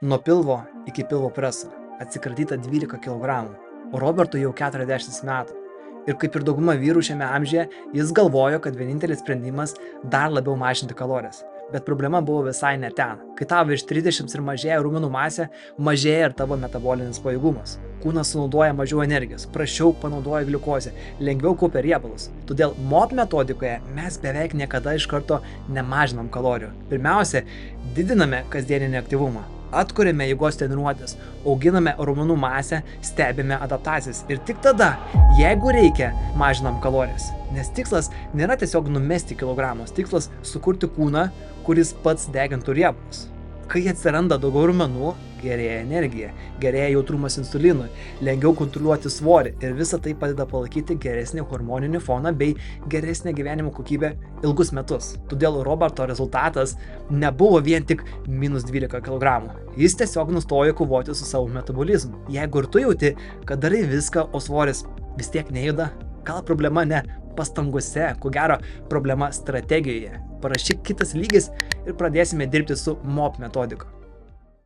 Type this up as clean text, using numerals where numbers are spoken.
Nuo pilvo iki pilvo preso atsikratyta 12 kg, o Robertui jau 40 metų. Ir kaip ir dauguma vyrų šiame amžiuje, jis galvojo, kad vienintelis sprendimas dar labiau mažinti kalorijas. Bet problema buvo visai ne ten. Kai tau virš 30 ir mažėja raumenų masė, mažėja ir tavo metabolinis pajėgumas. Kūnas sunaudoja mažiau energijos, prasčiau panaudoja gliukozę, lengviau kaupia riebalus. Todėl MOP metodikoje mes beveik niekada iš karto nemažinam kalorijų. Pirmiausia, didiname kasdieninį aktyvumą. Atkuriame jėgos treniruotės, auginame raumenų masę, stebime adaptacijas ir tik tada, jeigu reikia, mažinam kalorijas. Nes tikslas nėra tiesiog numesti kilogramus, tikslas sukurti kūną, kuris pats degintų riebalus. Kai atsiranda daugiau raumenų, gerėja energija, gerėja jautrumas insulinui, lengviau kontroliuoti svorį ir visa tai padeda palaikyti geresnį hormoninį foną bei geresnę gyvenimo kokybę ilgus metus. Todėl Roberto rezultatas nebuvo vien tik minus 12 kg. Jis tiesiog nustojo kovoti su savo metabolizmu. Jeigu ir tu jauti, kad darai viską, o svoris vis tiek nejuda, gal problema ne pastangose, ko gero problema strategijoje. Parašyk kitas lygis ir pradėsime dirbti su MOP metodika.